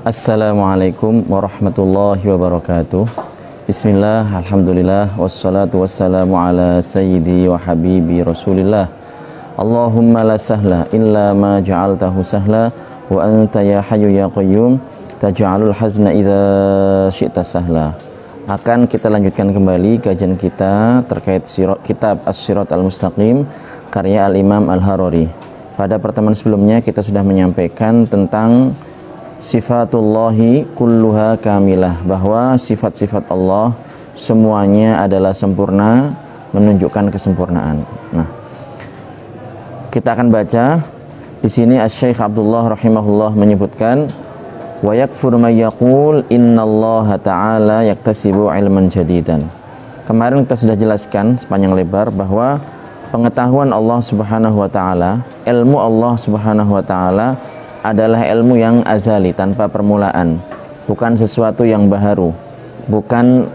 Assalamualaikum warahmatullahi wabarakatuh. Bismillah, alhamdulillah, wassalatu wassalamu ala sayyidi wa habibi rasulillah. Allahumma la sahla illa ma ja'altahu sahla, wa anta ya hayyu ya qayyum taj'alul hazna idza syi'ta sahla. Akan kita lanjutkan kembali kajian kita terkait kitab As-Sirat Al-Mustaqim karya Al-Imam Al-Harari. Pada pertemuan sebelumnya kita sudah menyampaikan tentang sifatullahi kulluha kamilah, bahwa sifat-sifat Allah semuanya adalah sempurna, menunjukkan kesempurnaan. Nah, kita akan baca di sini Asy-Syaikh Abdullah rahimahullah menyebutkan wa yakfur may yaqul innallaha ta'ala yaktasibu ilman jadidan. Kemarin kita sudah jelaskan sepanjang lebar bahwa pengetahuan Allah Subhanahu wa taala, ilmu Allah Subhanahu wa taala adalah ilmu yang azali, tanpa permulaan, bukan sesuatu yang baharu, bukan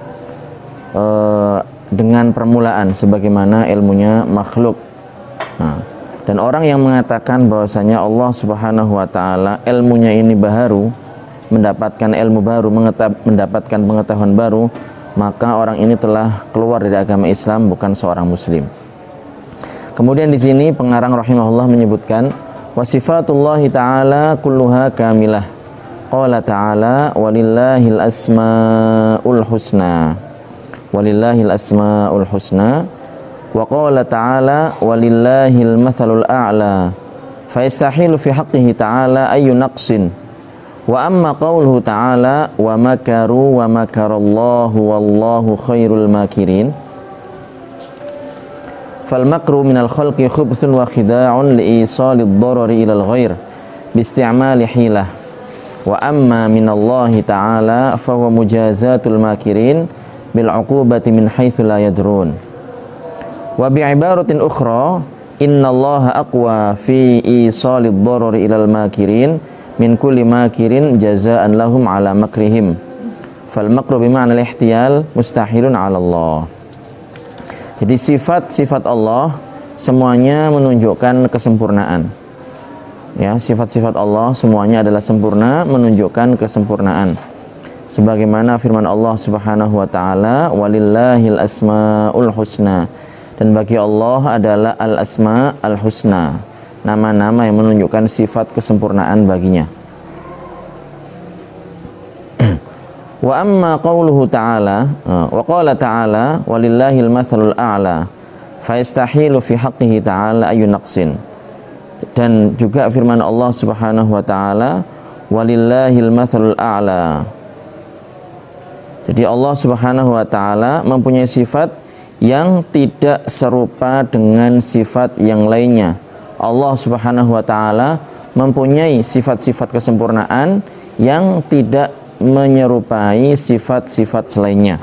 dengan permulaan sebagaimana ilmunya makhluk. Nah, dan orang yang mengatakan bahwasanya Allah Subhanahu wa taala ilmunya ini baharu, mendapatkan ilmu baru, mendapatkan pengetahuan baru, maka orang ini telah keluar dari agama Islam, bukan seorang muslim. Kemudian di sini pengarang rahimahullah menyebutkan wa sifatullahi ta'ala kulluha kamilah. Qala ta'ala walillahil asmaul husna. Walillahil asmaul husna. Wa qala ta'ala walillahil mathalul a'la. Fa yastahilu fi haqqihi ta'ala ayyu naqsin. Wa amma qawluhu ta'ala wa makaru wa makarallahu wallahu khairul makirin. Fal makru minal khalqi khubthun wa khida'un li'isalid darari ilal ghair bisti'amali hilah. Wa amma minallahi ta'ala fahuwa mujazatul makirin bil uqubati min haitsu la yadrun. Wa bi'ibaratin ukhra innallaha aqwa fi isalid darari ilal makirin min kulli makirin jazaan lahum ala makrihim. Fal makru bima'na al-ihtiyal mustahilun 'ala Allah. Jadi sifat-sifat Allah semuanya menunjukkan kesempurnaan. Ya, sifat-sifat Allah semuanya adalah sempurna, menunjukkan kesempurnaan. Sebagaimana firman Allah Subhanahu wa taala, walillahil asmaul husna. Dan bagi Allah adalah al-asma al-husna, nama-nama yang menunjukkan sifat kesempurnaan baginya. Wa amma qawluhu ta'ala wa qala ta'ala walillahil mathalul a'la fa yastahilu fi haqqihi ta'ala ayyu naqsin. Dan juga firman Allah Subhanahu wa taala walillahil mathalul a'la. Jadi Allah Subhanahu wa taala mempunyai sifat yang tidak serupa dengan sifat yang lainnya. Allah Subhanahu wa taala mempunyai sifat-sifat kesempurnaan yang tidak menyerupai sifat-sifat selainnya.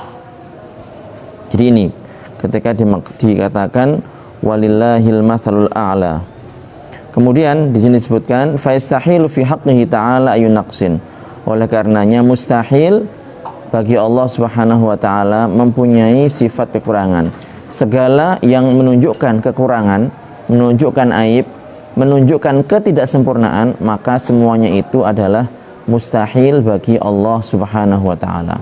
Jadi ini ketika dikatakan walillahil mathalul a'la. Kemudian di sini disebutkan fa yastahilu fi haqqihi ta'ala ayun naqsin. Oleh karenanya mustahil bagi Allah Subhanahu wa taala mempunyai sifat kekurangan. Segala yang menunjukkan kekurangan, menunjukkan aib, menunjukkan ketidaksempurnaan, maka semuanya itu adalah mustahil bagi Allah Subhanahu wa taala.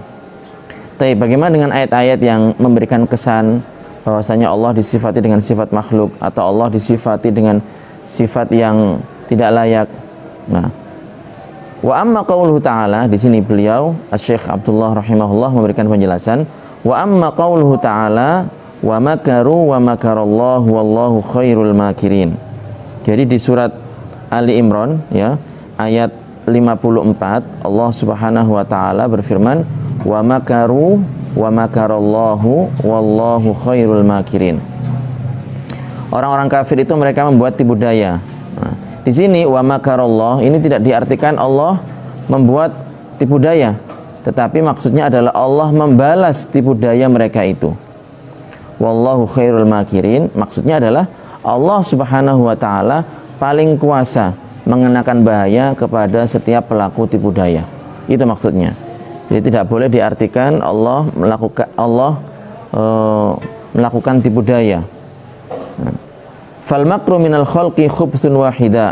Tapi bagaimana dengan ayat-ayat yang memberikan kesan bahwasanya Allah disifati dengan sifat makhluk atau Allah disifati dengan sifat yang tidak layak? Nah, wa amma qauluhu ta'ala, di sini beliau Asy-Syaikh Abdullah rahimahullah memberikan penjelasan, wa amma qauluhu ta'ala wa makaru wa makarallahu wallahu khairul makirin. Jadi di surat Ali Imran ya, ayat 54 Allah Subhanahu wa taala berfirman wa makaru wa makarallahu wallahu khairul makirin. Orang-orang kafir itu mereka membuat tipu daya. Nah, di sini wa makarallah ini tidak diartikan Allah membuat tipu daya, tetapi maksudnya adalah Allah membalas tipu daya mereka itu. Wallahu khairul makirin maksudnya adalah Allah Subhanahu wa taala paling kuasa mengenakan bahaya kepada setiap pelaku tipu daya. Itu maksudnya. Jadi tidak boleh diartikan Allah melakukan tipu daya. Fal makru minal khalqi khubthun wahida.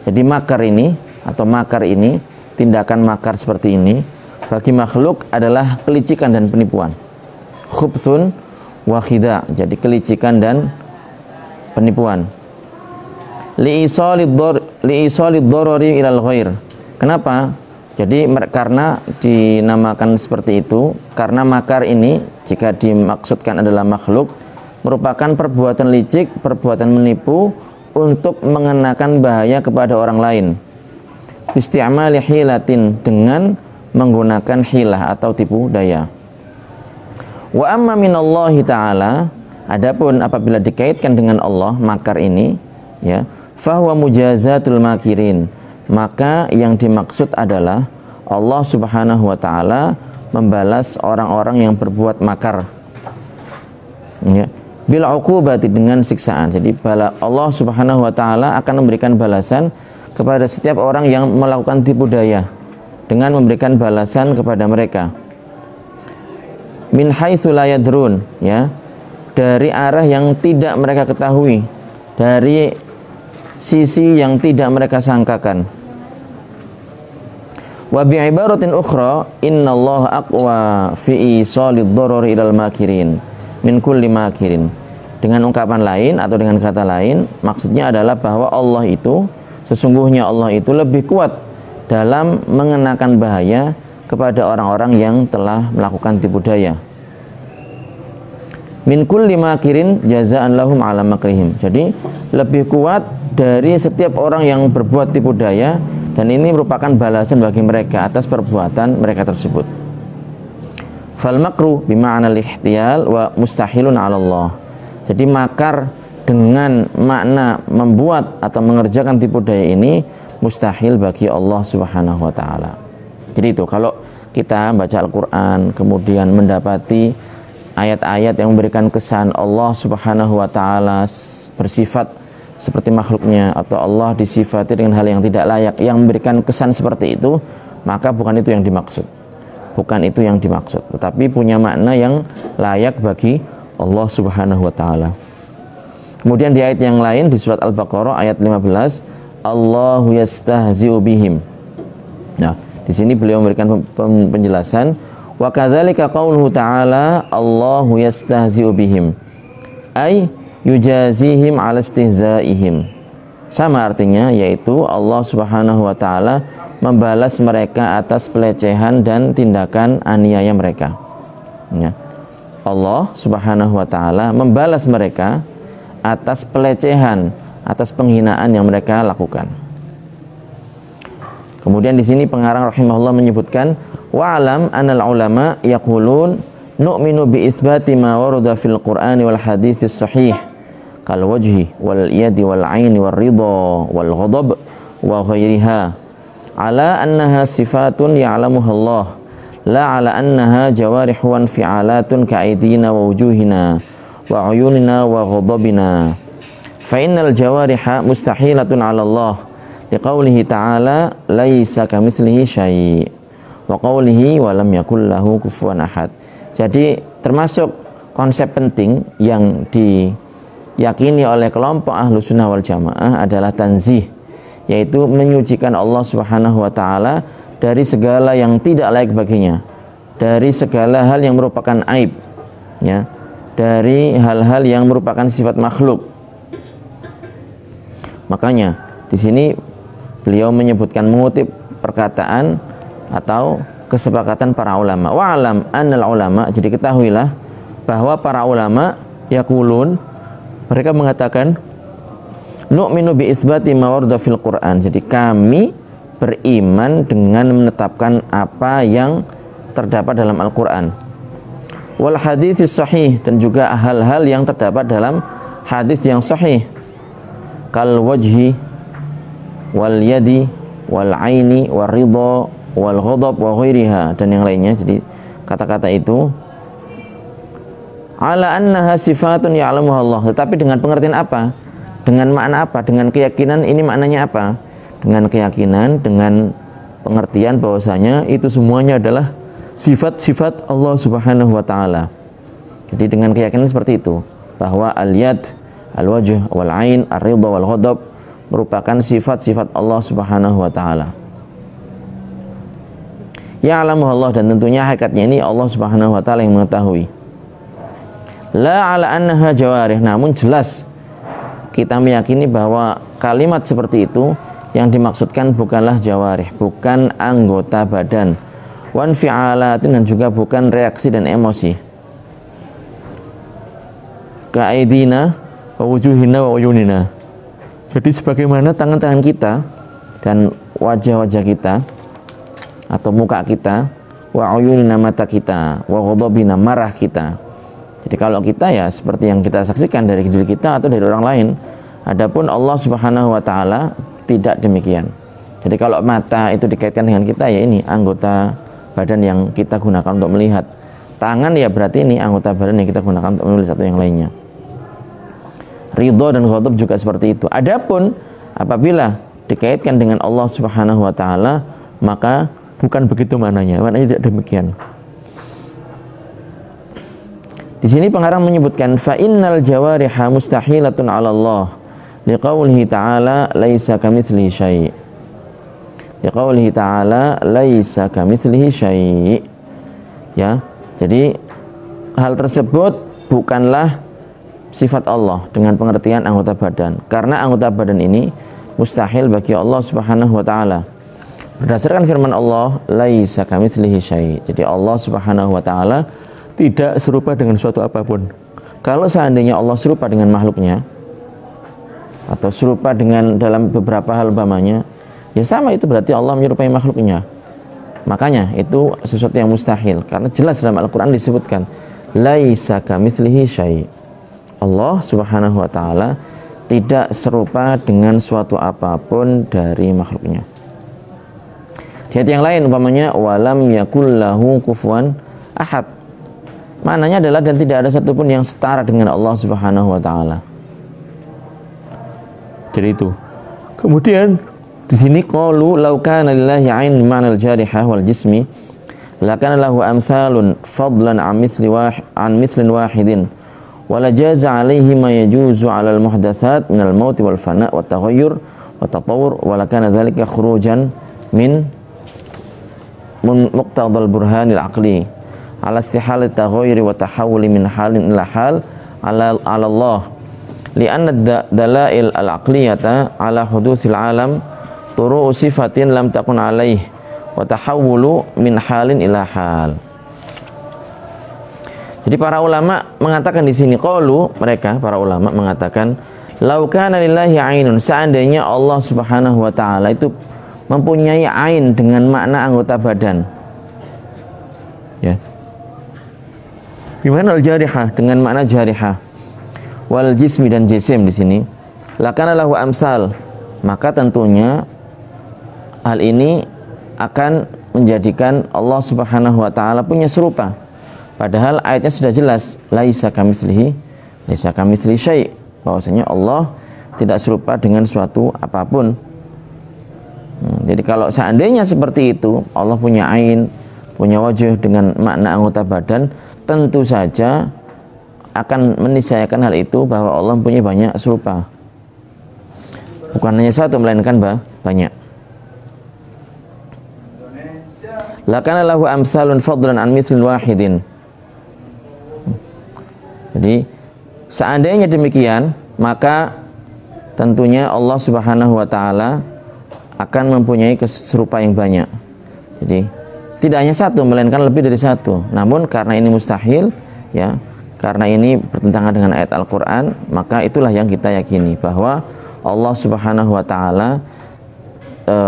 Jadi makar ini atau makar ini tindakan makar seperti ini bagi makhluk adalah kelicikan dan penipuan. Khubthun wa khida', jadi kelicikan dan penipuan. Li'isalid dharari ilal ghair. Kenapa? Jadi karena dinamakan seperti itu karena makar ini jika dimaksudkan adalah makhluk merupakan perbuatan licik, perbuatan menipu untuk mengenakan bahaya kepada orang lain. Isti'mali hilatin, dengan menggunakan hilah atau tipu daya. Wa amma minallahi ta'ala, adapun apabila dikaitkan dengan Allah makar ini, ya, fahuwa mujazatul makirin, maka yang dimaksud adalah Allah Subhanahu wa taala membalas orang-orang yang berbuat makar, ya, bil uqubati, dengan siksaan. Jadi Allah Subhanahu wa taala akan memberikan balasan kepada setiap orang yang melakukan tipu daya dengan memberikan balasan kepada mereka. Min haitsu la yadrun, ya, dari arah yang tidak mereka ketahui, dari sisi yang tidak mereka sangkakan. Wa bi ibaratin ukhra innallaha aqwa fi isalid dharari ilal makirin min kulli makirin. Dengan ungkapan lain atau dengan kata lain, maksudnya adalah bahwa Allah itu, sesungguhnya Allah itu lebih kuat dalam mengenakan bahaya kepada orang-orang yang telah melakukan tipu daya. Min kulli makirin jazaan lahum ala makrihim. Jadi lebih kuat dari setiap orang yang berbuat tipu daya, dan ini merupakan balasan bagi mereka atas perbuatan mereka tersebut. Fal makru bima'na al-ihtiyal wa mustahilun 'ala Allah. Jadi makar dengan makna membuat atau mengerjakan tipu daya ini mustahil bagi Allah Subhanahu wa taala. Jadi itu kalau kita baca Al-Qur'an kemudian mendapati ayat-ayat yang memberikan kesan Allah Subhanahu wa taala bersifat seperti makhluknya atau Allah disifati dengan hal yang tidak layak yang memberikan kesan seperti itu, maka bukan itu yang dimaksud. Bukan itu yang dimaksud, tetapi punya makna yang layak bagi Allah Subhanahu wa taala. Kemudian di ayat yang lain di surat Al-Baqarah ayat 15, Allahu yastahzi'u bihim. Nah, di sini beliau memberikan penjelasan, wa kadzalika qauluhu ta'ala Allahu yastahzi'u bihim, ay yujazihim 'ala istihza'ihim. Sama artinya, yaitu Allah Subhanahu wa taala membalas mereka atas pelecehan dan tindakan aniaya mereka. Ya. Allah Subhanahu wa taala membalas mereka atas pelecehan, atas penghinaan yang mereka lakukan. Kemudian di sini pengarang rahimahullah menyebutkan, wa'lam anal ulama yaqulun nu'minu bi itsbati ma warada fil Qur'ani wal haditsis sahih kal wajhi wal yadi wal aini wal ridha wal ghadab wa ghairiha ala annaha sifatun ya'lamuha Allah la ala annaha jawarih wa fi'alatun ka'aidina wa wujuhina wa uyunina wa ghadabina fa innal jawariha mustahilatun 'ala Allah liqaulihi ta'ala laisa kamitslihi syai' wa qaulihi wa lam yakul lahu kufuwan ahad. Jadi termasuk konsep penting yang diyakini oleh kelompok Ahlus Sunnah wal Jamaah adalah tanzih, yaitu menyucikan Allah Subhanahu wa taala dari segala yang tidak layak baginya, dari segala hal yang merupakan aib, ya, dari hal-hal yang merupakan sifat makhluk. Makanya di sini beliau menyebutkan, mengutip perkataan atau kesepakatan para ulama. Wa'lam annal ulama, jadi ketahuilah bahwa para ulama yaqulun, mereka mengatakan nu'minu bi itsbati ma warada fil Qur'an. Jadi kami beriman dengan menetapkan apa yang terdapat dalam Al-Qur'an. Wal haditsis sahih, dan juga hal-hal yang terdapat dalam hadis yang sahih. Kal wajhi wal yadi wal aini wal ridha wal ghadab wa ghairiha, dan yang lainnya. Jadi kata-kata itu ala annaha sifatun ya'lamuha Allah, tetapi dengan pengertian apa? Dengan makna apa? Dengan keyakinan ini maknanya apa? Dengan keyakinan, dengan pengertian bahwasanya itu semuanya adalah sifat-sifat Allah Subhanahu wa taala. Jadi dengan keyakinan seperti itu, bahwa al-yad, al-wajh, wal ain, ar-ridha wal ghadab merupakan sifat-sifat Allah Subhanahu wa taala. ya'lamu Allah, dan tentunya hakikatnya ini Allah Subhanahu wa taala yang mengetahui. La ala annaha jawarih, namun jelas kita meyakini bahwa kalimat seperti itu yang dimaksudkan bukanlah jawarih, bukan anggota badan, wan fi'alatin, dan juga bukan reaksi dan emosi. Ka'aidina wa wujuhina wa uyunina. Jadi sebagaimana tangan-tangan kita dan wajah-wajah kita atau muka kita, wa uyunina, mata kita, wa ghadabina, marah kita. Jadi kalau kita ya seperti yang kita saksikan dari diri kita atau dari orang lain. Adapun Allah Subhanahu wa taala tidak demikian. Jadi kalau mata itu dikaitkan dengan kita, ya ini anggota badan yang kita gunakan untuk melihat. Tangan ya berarti ini anggota badan yang kita gunakan untuk menulis atau yang lainnya. Ridho dan ghadab juga seperti itu. Adapun apabila dikaitkan dengan Allah Subhanahu wa taala, maka bukan begitu maknanya. Maknanya tidak demikian. Di sini pengarang menyebutkan fa innal jawariha mustahilatun 'ala Allah liqaulihi ta'ala laisa kamitslihi syai'. Liqaulihi ta'ala laisa kamitslihi syai'. Ya. Jadi hal tersebut bukanlah sifat Allah dengan pengertian anggota badan, karena anggota badan ini mustahil bagi Allah Subhanahu wa taala. Berdasarkan firman Allah, laisa kamitslihi syai'. Jadi Allah Subhanahu wa taala tidak serupa dengan suatu apapun. Kalau seandainya Allah serupa dengan makhluknya atau serupa dengan dalam beberapa hal umpamanya, ya sama, itu berarti Allah menyerupai makhluknya. Makanya itu sesuatu yang mustahil, karena jelas dalam Al-Quran disebutkan laisa kamitslihi syai'. Allah Subhanahu wa taala tidak serupa dengan suatu apapun dari makhluknya. Di ayat yang lain umpamanya walam yakul lahu kufuwan ahad. Maknanya adalah dan tidak ada satupun yang setara dengan Allah Subhanahu wa taala. Jadi itu. Kemudian di sini qalu law kana lillahi 'ain ma'nal jarihah wal jismi lakana lahu amsalun fadlan an mithlin wahidin wala jaza 'alaihi ma yajuzu 'alal muhdatsat minal maut wal fana' wat taghayyur wat tatawwur wala kana dzalika khurujan min muqtadal burhanil aqli ala istihalat taghayyuri wa tahawuli min halin ila hal ala Allah li'anna dalail al-aqliyata ala hudusil alam turu'u sifatin lam takun alaih wa tahawulu min halin ila hal. Jadi para ulama mengatakan di sini, qalu, mereka para ulama mengatakan law kana lillahi 'ainun, seandainya Allah Subhanahu wa taala itu mempunyai ain dengan makna anggota badan. Ya. Gimana al-jarihah dengan makna jarihah? Wal jismi dan jisim di sini. Lakana lahu amsal, maka tentunya hal ini akan menjadikan Allah Subhanahu wa taala punya serupa. Padahal ayatnya sudah jelas laisa kamitslihi syai', bahwasanya Allah tidak serupa dengan suatu apapun. Jadi kalau seandainya seperti itu, Allah punya ain, punya wajah dengan makna anggota badan, tentu saja akan meniscayakan hal itu bahwa Allah punya banyak serupa. Bukan hanya satu, melainkan banyak. Lakana lahu amsalun fadlan an mithlin wahidin. Jadi seandainya demikian, maka tentunya Allah Subhanahu wa taala akan mempunyai keserupa yang banyak. Jadi tidak hanya satu, melainkan lebih dari satu. Namun karena ini mustahil, ya, karena ini bertentangan dengan ayat Al-Quran, maka itulah yang kita yakini, bahwa Allah Subhanahu wa taala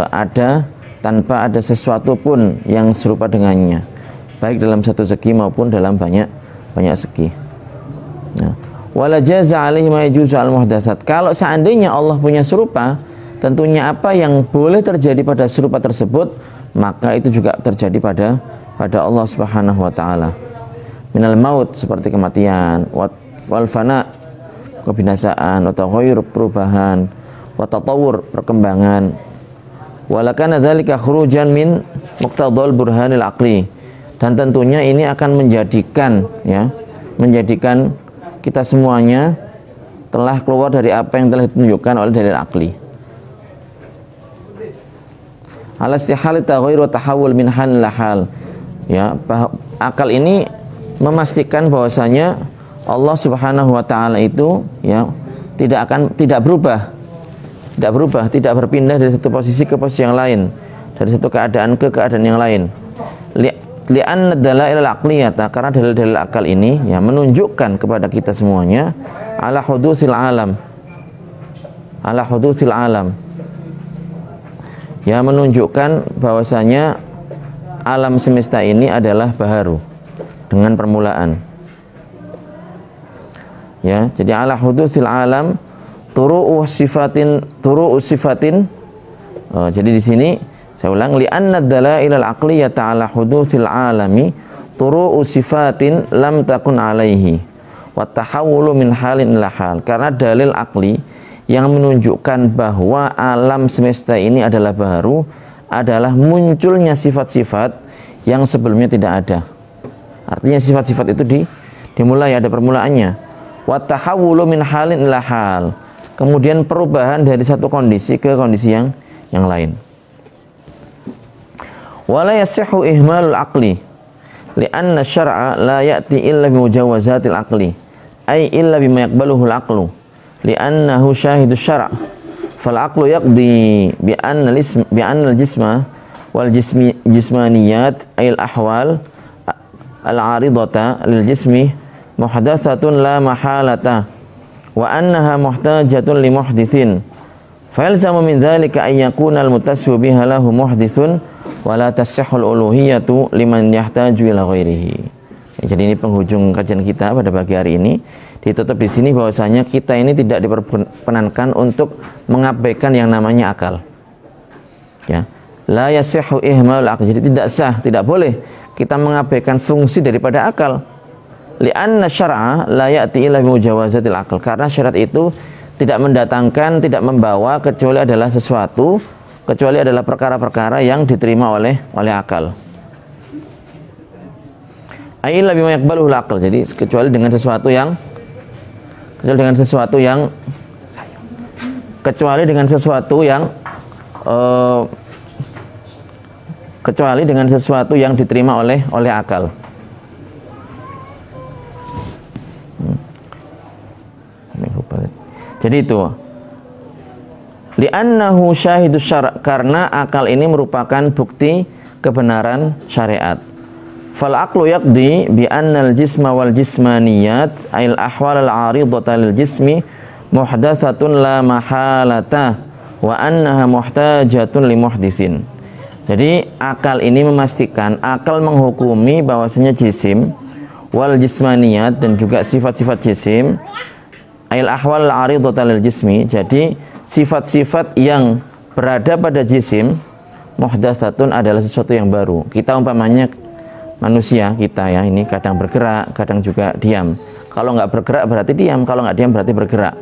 ada tanpa ada sesuatu pun yang serupa dengannya, baik dalam satu segi maupun dalam banyak segi. Nah, wala jaza 'alaihi ma yajuzu al-muhdatsat. Kalau seandainya Allah punya serupa, tentunya apa yang boleh terjadi pada serupa tersebut, maka itu juga terjadi pada Allah Subhanahu wa taala. Minal maut, seperti kematian, wal fana, kebinasaan, wa taghayyur, perubahan, wa tatawwur, perkembangan. Walakana dzalika khurujan min muqtadal burhanil aqli. Dan tentunya ini akan menjadikan kita semuanya telah keluar dari apa yang telah ditunjukkan oleh dalil akli. ala istihali taghayyur wa tahawul min hal ila hal. Ya, akal ini memastikan bahwasanya Allah Subhanahu wa taala itu ya tidak berubah, tidak berpindah dari satu posisi ke posisi yang lain, dari satu keadaan ke keadaan yang lain. Li'anna dalail al-aqliyata, karena dalil-dalil akal ini ya menunjukkan kepada kita semuanya ala hudusil alam. Ala hudusil alam. Ya, menunjukkan bahwasanya alam semesta ini adalah baharu dengan permulaan. Ya, jadi ala hudusil alam turu'u sifatin. Jadi di sini saya ulang, li'anna dalail al-aqliyata ala hudusil alami turu'u sifatin lam takun alaihi wa tahawulu min halin ila hal. Karena dalil akli yang menunjukkan bahwa alam semesta ini adalah baru adalah munculnya sifat-sifat yang sebelumnya tidak ada. Artinya sifat-sifat itu dimulai, ada permulaannya. Wa tahawulu min halin ila hal. Kemudian perubahan dari satu kondisi ke kondisi yang lain. Wala yasihhu ihmalul aqli li'anna syar'a la ya'ti illa bi mujawazatil aqli ay illa bima yaqbaluhu al-aqlu li'annahu syahidu syara' fal aqlu yaqdi bi anna al-jisma wal jismaniyat ay al-ahwal al-'aridata lil jismi muhdatsatun la mahalata wa annaha muhtajatun li muhditsin fa yalzamu min dzalika ay yakuna al-mutasawwif biha lahu muhditsun wa la tasihhul uluhiyatu liman yahtaju ila ghairihi. Jadi ini penghujung kajian kita pada pagi hari ini. Ditutup di sini bahwasanya kita ini tidak diperkenankan untuk mengabaikan yang namanya akal. Ya. La yasihhu ihmalul aql. Jadi tidak sah, tidak boleh kita mengabaikan fungsi daripada akal. Li'anna syar'a la ya'ti illa bi mujawazatil aql. Karena syariat itu tidak mendatangkan, tidak membawa kecuali adalah sesuatu, kecuali adalah perkara-perkara yang diterima oleh akal. Illa bima yaqbaluhu al-aql. Jadi kecuali dengan sesuatu yang diterima oleh akal. Jadi itu li'annahu syahidus syara', karena akal ini merupakan bukti kebenaran syariat. Fal aqlu yaqdi bi annal jisma wal jismaniyat ayil ahwal al 'aridata lil jismi muhdatsatun la mahalata wa annaha muhtajatun li muhditsin. Jadi akal ini memastikan, akal menghukumi bahwasanya jisim wal jismaniyat dan juga sifat-sifat jisim ayil ahwal al 'aridata lil jismi. Jadi sifat-sifat yang berada pada jisim muhdatsatun adalah sesuatu yang baru. Kita umpamanya manusia kita ya, ini kadang bergerak, kadang juga diam. Kalau nggak bergerak berarti diam, kalau nggak diam berarti bergerak.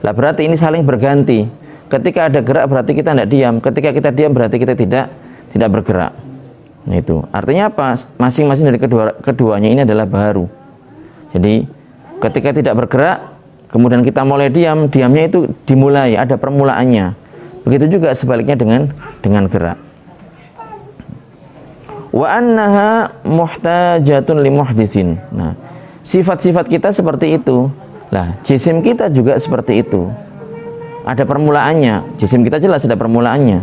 Lah berarti ini saling berganti. Ketika ada gerak berarti kita tidak diam, ketika kita diam berarti kita tidak bergerak. Nah itu artinya apa? Masing-masing dari keduanya ini adalah baru. Jadi ketika tidak bergerak, kemudian kita mulai diam, diamnya itu dimulai, ada permulaannya. Begitu juga sebaliknya dengan gerak. Wa annaha muhtajatun li muhditsin. Nah, sifat-sifat kita seperti itu. Lah, jisim kita juga seperti itu. Ada permulaannya. Jisim kita jelas ada permulaannya.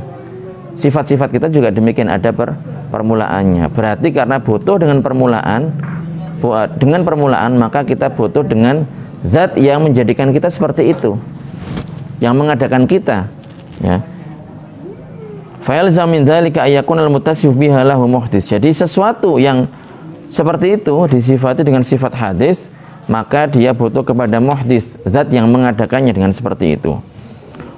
Sifat-sifat kita juga demikian ada permulaannya. Berarti karena butuh dengan permulaan maka kita butuh dengan zat yang menjadikan kita seperti itu, yang mengadakan kita, ya. Fa'ilzam min dzalika ayyakunal mutasif biha lahu muhdits. Jadi sesuatu yang seperti itu disifati dengan sifat hadis, maka dia butuh kepada muhdits, zat yang mengadakannya dengan seperti itu.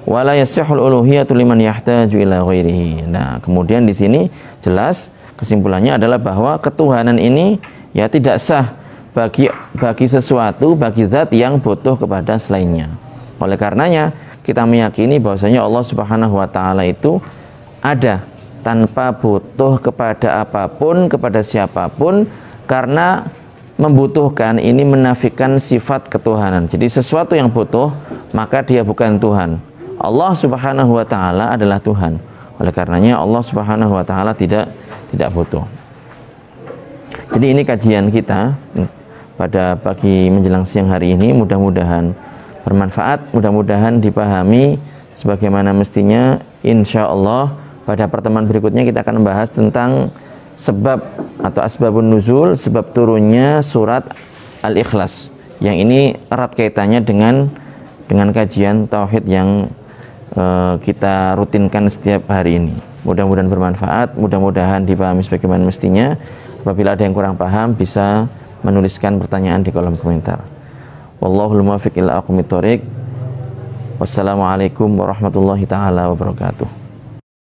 Wala yasihhul uluhiyatu liman yahtaju ila ghairihi. Nah, kemudian di sini jelas kesimpulannya adalah bahwa ketuhanan ini ya tidak sah bagi sesuatu, bagi zat yang butuh kepada selainnya. Oleh karenanya kita meyakini bahwasanya Allah Subhanahu wa taala itu ada tanpa butuh kepada apapun, kepada siapapun, karena membutuhkan ini menafikan sifat ketuhanan. Jadi sesuatu yang butuh maka dia bukan Tuhan. Allah Subhanahu wa taala adalah Tuhan. Oleh karenanya Allah Subhanahu wa taala tidak butuh. Jadi ini kajian kita pada pagi menjelang siang hari ini, mudah-mudahan bermanfaat, mudah-mudahan dipahami sebagaimana mestinya. Insya Allah pada pertemuan berikutnya kita akan membahas tentang sebab atau asbabun nuzul, sebab turunnya surat Al-Ikhlas. Yang ini erat kaitannya dengan kajian tauhid yang kita rutinkan setiap hari ini. Mudah-mudahan bermanfaat, mudah-mudahan dipahami sebagaimana mestinya. Apabila ada yang kurang paham, bisa menuliskan pertanyaan di kolom komentar. Wallahul muwaffiq ila aqwamit thoriq. Wassalamualaikum warahmatullahi taala wabarakatuh.